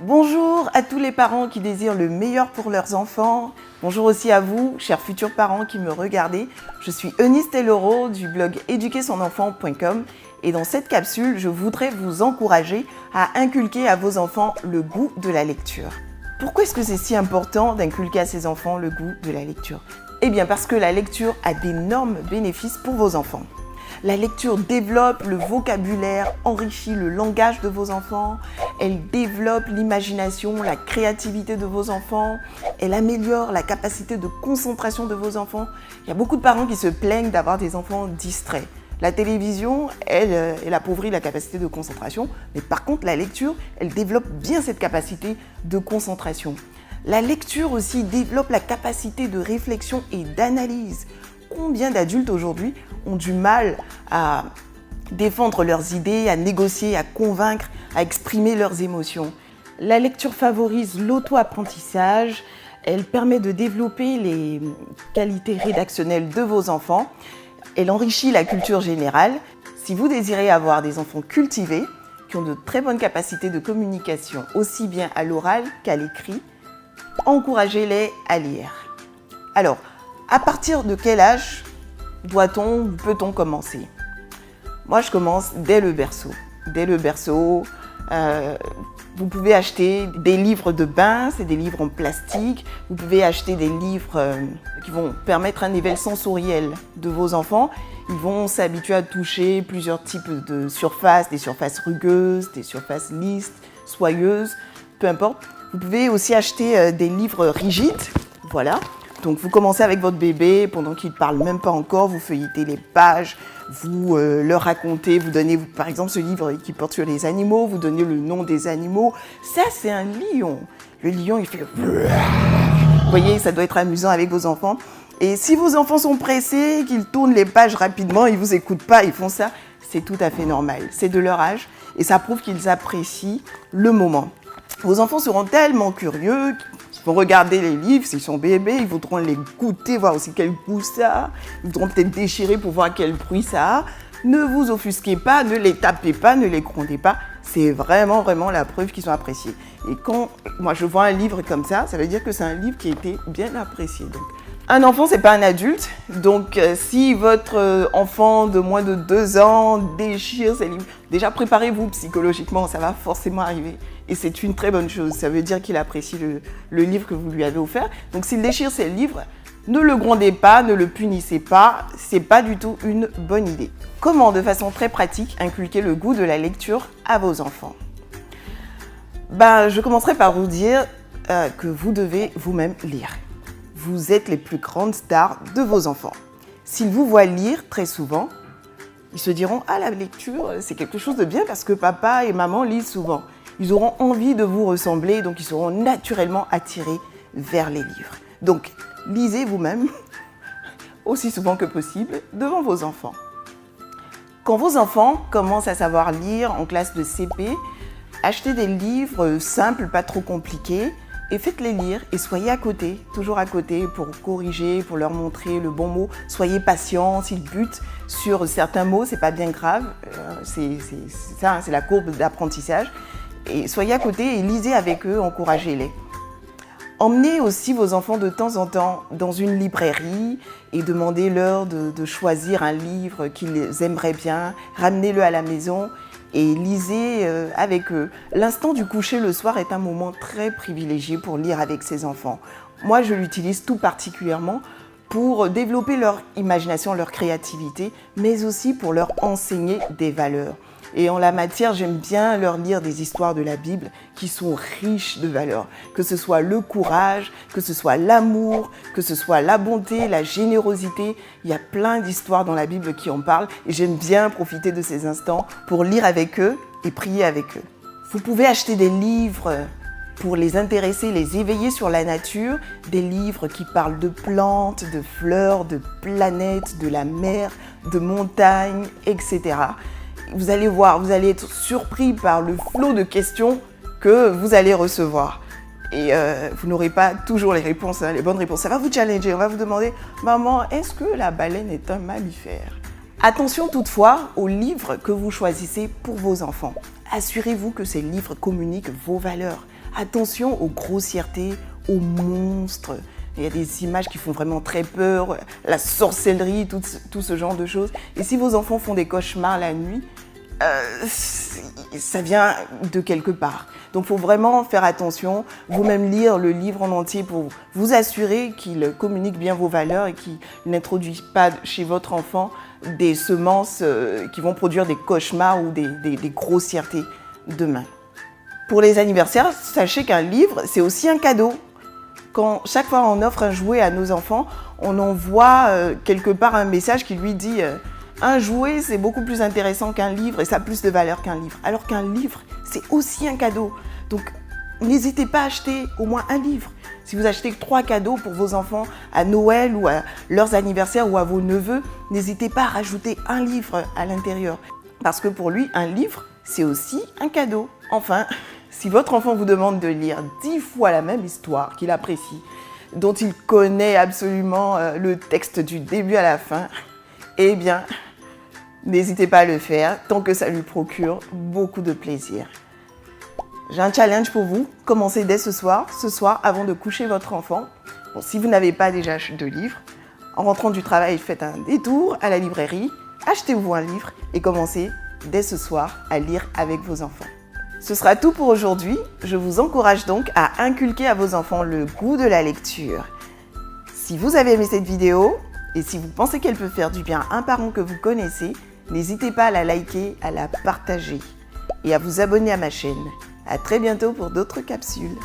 Bonjour à tous les parents qui désirent le meilleur pour leurs enfants. Bonjour aussi à vous, chers futurs parents qui me regardez. Je suis Eunice Tayloro du blog éduquersonenfant.com et dans cette capsule, je voudrais vous encourager à inculquer à vos enfants le goût de la lecture. Pourquoi est-ce que c'est si important d'inculquer à ses enfants le goût de la lecture ? Eh bien parce que la lecture a d'énormes bénéfices pour vos enfants. La lecture développe le vocabulaire, enrichit le langage de vos enfants, elle développe l'imagination, la créativité de vos enfants, elle améliore la capacité de concentration de vos enfants. Il y a beaucoup de parents qui se plaignent d'avoir des enfants distraits. La télévision, elle appauvrit la capacité de concentration, mais par contre la lecture, elle développe bien cette capacité de concentration. La lecture aussi développe la capacité de réflexion et d'analyse. Combien d'adultes aujourd'hui ont du mal à défendre leurs idées, à négocier, à convaincre, à exprimer leurs émotions? La lecture favorise l'auto-apprentissage, elle permet de développer les qualités rédactionnelles de vos enfants, elle enrichit la culture générale. Si vous désirez avoir des enfants cultivés, qui ont de très bonnes capacités de communication, aussi bien à l'oral qu'à l'écrit, encouragez-les à lire. Alors, à partir de quel âge doit-on ou peut-on commencer ? Moi, je commence dès le berceau. Dès le berceau, vous pouvez acheter des livres de bain, c'est des livres en plastique. Vous pouvez acheter des livres qui vont permettre un éveil sensoriel de vos enfants. Ils vont s'habituer à toucher plusieurs types de surfaces, des surfaces rugueuses, des surfaces lisses, soyeuses, peu importe. Vous pouvez aussi acheter des livres rigides, voilà. Donc vous commencez avec votre bébé, pendant qu'il ne parle même pas encore, vous feuilletez les pages, vous leur racontez, vous donnez par exemple ce livre qui porte sur les animaux, vous donnez le nom des animaux. Ça c'est un lion. Le lion il fait le... Vous voyez, ça doit être amusant avec vos enfants. Et si vos enfants sont pressés, qu'ils tournent les pages rapidement, ils ne vous écoutent pas, ils font ça, c'est tout à fait normal. C'est de leur âge et ça prouve qu'ils apprécient le moment. Vos enfants seront tellement curieux qu'ils vont regarder les livres, s'ils sont bébés, ils voudront les goûter, voir aussi quel goût ça a. Ils voudront peut-être déchirer pour voir quel bruit ça a. Ne vous offusquez pas, ne les tapez pas, ne les grondez pas. C'est vraiment la preuve qu'ils sont appréciés. Et quand moi je vois un livre comme ça veut dire que c'est un livre qui a été bien apprécié. Donc, un enfant, c'est pas un adulte. Donc, si votre enfant de moins de 2 ans déchire ses livres, déjà préparez-vous psychologiquement, ça va forcément arriver. Et c'est une très bonne chose. Ça veut dire qu'il apprécie le livre que vous lui avez offert. Donc, s'il déchire ses livres, ne le grondez pas, ne le punissez pas. C'est pas du tout une bonne idée. Comment, de façon très pratique, inculquer le goût de la lecture à vos enfants ? Je commencerai par vous dire que vous devez vous-même lire. Vous êtes les plus grandes stars de vos enfants. S'ils vous voient lire très souvent, ils se diront « Ah, la lecture, c'est quelque chose de bien parce que papa et maman lisent souvent. » Ils auront envie de vous ressembler, donc ils seront naturellement attirés vers les livres. Donc, lisez vous-même, aussi souvent que possible, devant vos enfants. Quand vos enfants commencent à savoir lire en classe de CP, achetez des livres simples, pas trop compliqués, et faites-les lire et soyez à côté, toujours à côté pour corriger, pour leur montrer le bon mot. Soyez patient, s'ils butent sur certains mots, c'est pas bien grave, c'est ça, c'est la courbe d'apprentissage. Et soyez à côté et lisez avec eux, encouragez-les. Emmenez aussi vos enfants de temps en temps dans une librairie et demandez-leur de choisir un livre qu'ils aimeraient bien, ramenez-le à la maison et lisez avec eux. L'instant du coucher le soir est un moment très privilégié pour lire avec ses enfants. Moi, je l'utilise tout particulièrement pour développer leur imagination, leur créativité, mais aussi pour leur enseigner des valeurs. Et en la matière, j'aime bien leur lire des histoires de la Bible qui sont riches de valeurs. Que ce soit le courage, que ce soit l'amour, que ce soit la bonté, la générosité. Il y a plein d'histoires dans la Bible qui en parlent et j'aime bien profiter de ces instants pour lire avec eux et prier avec eux. Vous pouvez acheter des livres pour les intéresser, les éveiller sur la nature, des livres qui parlent de plantes, de fleurs, de planètes, de la mer, de montagnes, etc. Vous allez voir, vous allez être surpris par le flot de questions que vous allez recevoir. Et vous n'aurez pas toujours les réponses, les bonnes réponses. Ça va vous challenger, on va vous demander « Maman, est-ce que la baleine est un mammifère ?» Attention toutefois aux livres que vous choisissez pour vos enfants. Assurez-vous que ces livres communiquent vos valeurs. attention aux grossièretés, aux monstres. Il y a des images qui font vraiment très peur, la sorcellerie, tout ce genre de choses. Et si vos enfants font des cauchemars la nuit, ça vient de quelque part. Donc il faut vraiment faire attention, vous-même lire le livre en entier pour vous assurer qu'il communique bien vos valeurs et qu'il n'introduit pas chez votre enfant des semences qui vont produire des cauchemars ou des grossièretés demain. Pour les anniversaires, sachez qu'un livre, c'est aussi un cadeau. Quand chaque fois on offre un jouet à nos enfants, on envoie quelque part un message qui lui dit un jouet, c'est beaucoup plus intéressant qu'un livre et ça a plus de valeur qu'un livre. Alors qu'un livre, c'est aussi un cadeau. Donc, n'hésitez pas à acheter au moins un livre. Si vous achetez 3 cadeaux pour vos enfants à Noël ou à leurs anniversaires ou à vos neveux, n'hésitez pas à rajouter un livre à l'intérieur. Parce que pour lui, un livre, c'est aussi un cadeau. Enfin, si votre enfant vous demande de lire 10 fois la même histoire qu'il apprécie, dont il connaît absolument le texte du début à la fin, eh bien, n'hésitez pas à le faire tant que ça lui procure beaucoup de plaisir. J'ai un challenge pour vous. Commencez dès ce soir avant de coucher votre enfant. Bon, si vous n'avez pas déjà de livre, en rentrant du travail, faites un détour à la librairie, achetez-vous un livre et commencez dès ce soir à lire avec vos enfants. Ce sera tout pour aujourd'hui. Je vous encourage donc à inculquer à vos enfants le goût de la lecture. Si vous avez aimé cette vidéo et si vous pensez qu'elle peut faire du bien à un parent que vous connaissez, n'hésitez pas à la liker, à la partager et à vous abonner à ma chaîne. À très bientôt pour d'autres capsules.